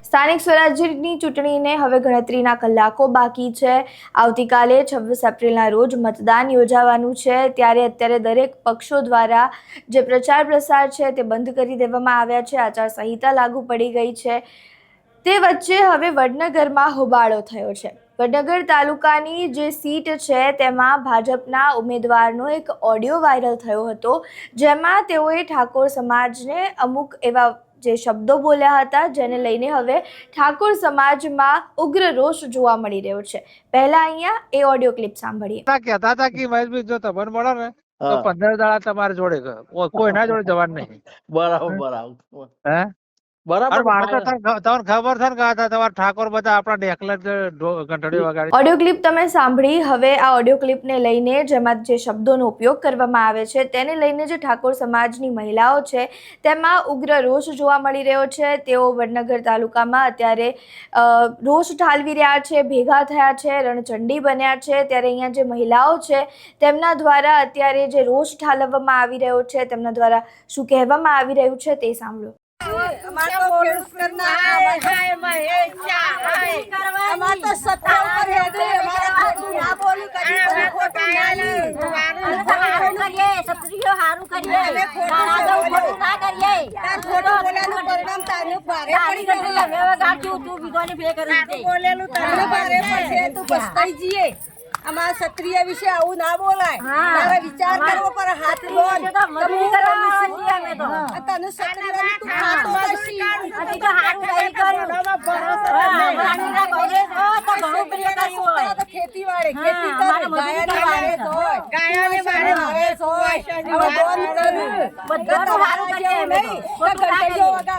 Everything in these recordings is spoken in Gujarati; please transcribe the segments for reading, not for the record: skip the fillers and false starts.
સ્થાનિક સ્વરાજ્યની ચૂંટણીને હવે ગણતરીના કલાકો બાકી છે। આવતીકાલે 26 એપ્રિલના રોજ મતદાન યોજાવાનું છે, ત્યારે અત્યારે દરેક પક્ષો દ્વારા જે પ્રચાર પ્રસાર છે તે બંધ કરી દેવામાં આવ્યા છે। આચારસંહિતા લાગુ પડી ગઈ છે। તે વચ્ચે હવે વડનગરમાં હોબાળો થયો છે। વડનગર તાલુકાની જે સીટ છે તેમાં ભાજપના ઉમેદવારનો એક ઓડિયો વાયરલ થયો હતો, જેમાં તેઓએ ઠાકોર સમાજને અમુક એવા જે શબ્દો બોલ્યા હતા, જેને લઈને હવે ઠાકોર સમાજમાં ઉગ્ર રોષ જોવા મળી રહ્યો છે। પહેલા અહીંયા એ ઓડિયો ક્લિપ સાંભળીએ। કહેતા હતા કે મહેશભાઈ જો તમને મળે ને તો 15 દાડા તમારે જોડે કોઈ ના જોડે જવાનું નહીં। બરાબર બરાબર હે બરાબર તમને ખબર છે ને કે તમારા ઠાકોર બધા આપણા ઢેકલે ઘંટડી વગાડી। ઓડિયો ક્લિપ તમે સાંભળી। હવે આ ઓડિયો ક્લિપને લઈને જેમાં જે શબ્દોનો ઉપયોગ કરવામાં આવે છે તેને લઈને જે ઠાકોર સમાજની મહિલાઓ છે તેમાં ઉગ્ર રોષ જોવા મળી રહ્યો છે। તેઓ વડનગર તાલુકામાં અત્યારે રોષ ઠાલવી રહ્યા છે, ભેગા થયા છે, રણચંડી બન્યા છે। ત્યારે અહીંયા જે મહિલાઓ છે તેમના દ્વારા અત્યારે જે રોષ ઠાલવવામાં આવી રહ્યો છે, તેમના દ્વારા શું કહેવામાં આવી રહ્યું છે તે સાંભળો। અમારા ક્ષત્રિય વિશે આવું ના બોલાય, તારે વિચાર કરવો પર હાથ તને ખેતીવાડી ખેતી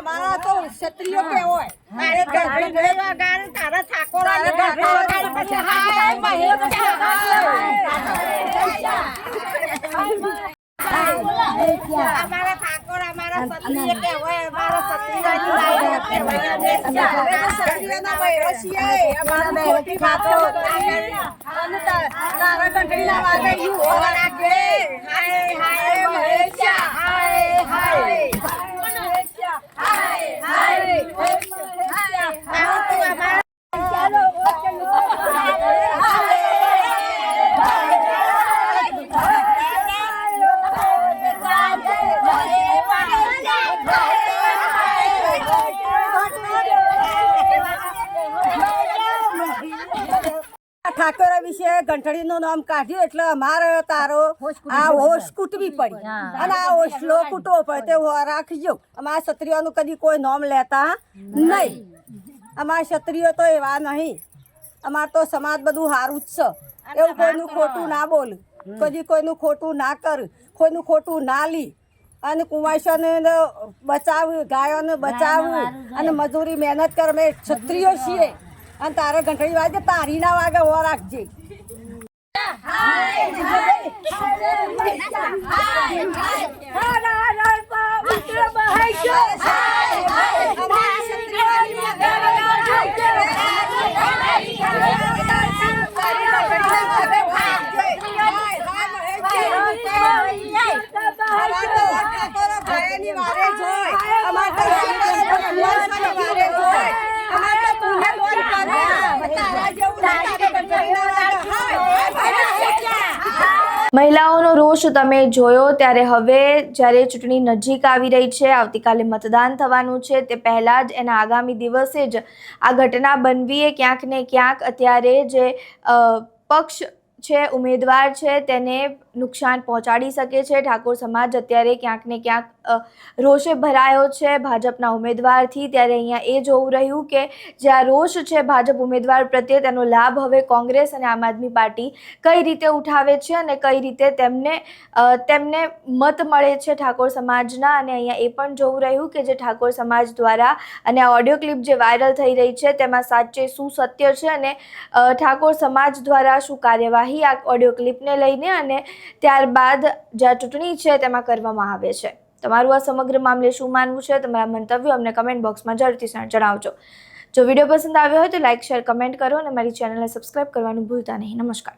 મારા તો ક્ષત્રિયો કે હોય તારા ઠાકોર हमारा ठाकुर हमारा क्षत्रिय के હોય हमारा क्षत्रिय ના બહેરો છીએ અમારા બેટી ખાતો અને તારા કંઠી ના વાગે યુ ઓલા રાખે હાય હાય મહેશા હાય હાય મહેશા હાય હાય ઠાકોર વિશે ઘંટડી નું નામ કાઢ્યું એટલે અમારે તારો આ હોશ કૂટવી પડી અને આ હોશલો કૂટવો પડે તે રાખજો। અમારા ક્ષત્રિયોનું કદી કોઈ નામ લેતા નહીં। અમારા ક્ષત્રિયો તો એવા નહીં, અમારે તો સમાજ બધું સારું જ છે। એવું કોઈનું ખોટું ના બોલ, કદી કોઈનું ખોટું ના કર, કોઈનું ખોટું ના લી અને કુંવાઈશોને બચાવ્યું, ગાયોને બચાવ્યું અને મજૂરી મહેનત કર। અમે ક્ષત્રિયો છીએ અને તારે ઘંટડી વાગે તારી ના વાગે હો રાખજે। મહિલાઓનો રોષ તમે જોયો। ત્યારે હવે જ્યારે ચૂંટણી નજીક આવી રહી છે, આવતીકાલે મતદાન થવાનું છે, તે પહેલાં જ એના આગામી દિવસે જ આ ઘટના બનવી એ ક્યાંક ને ક્યાંક અત્યારે જે પક્ષ છે, ઉમેદવાર છે, તેને નુકસાન પહોંચાડી શકે છે। ઠાકોર સમાજ અત્યારે ક્યાંક ને ક્યાંક રોષે ભરાયો છે ભાજપના ઉમેદવારથી। ત્યારે અહીંયા એ જોવું રહ્યું કે જે આ રોષ છે ભાજપ ઉમેદવાર પ્રત્યે, તેનો લાભ હવે કોંગ્રેસ અને આમ આદમી પાર્ટી કઈ રીતે ઉઠાવે છે અને કઈ રીતે તેમને મત મળે છે ઠાકોર સમાજના। અને અહીંયા એ પણ જોવું રહ્યું કે જે ઠાકોર સમાજ દ્વારા અને આ ઓડિયો ક્લિપ જે વાયરલ થઈ રહી છે તેમાં સાચે શું સત્ય છે અને ઠાકોર સમાજ દ્વારા શું કાર્યવાહી આ ઓડિયો ક્લિપને લઈને અને ત્યારબાદ જે આ ચૂંટણી છે તેમાં કરવામાં આવે છે। તમારું આ સમગ્ર મામલે શું માનવું છે? તમારા મંતવ્યો અમને કમેન્ટ બોક્સમાં જરૂરથી જણાવજો। જો વિડીયો પસંદ આવ્યો હોય તો લાઇક, શેર, કમેન્ટ કરો અને મારી ચેનલને સબસ્ક્રાઇબ કરવાનું ભૂલતા નહીં। નમસ્કાર।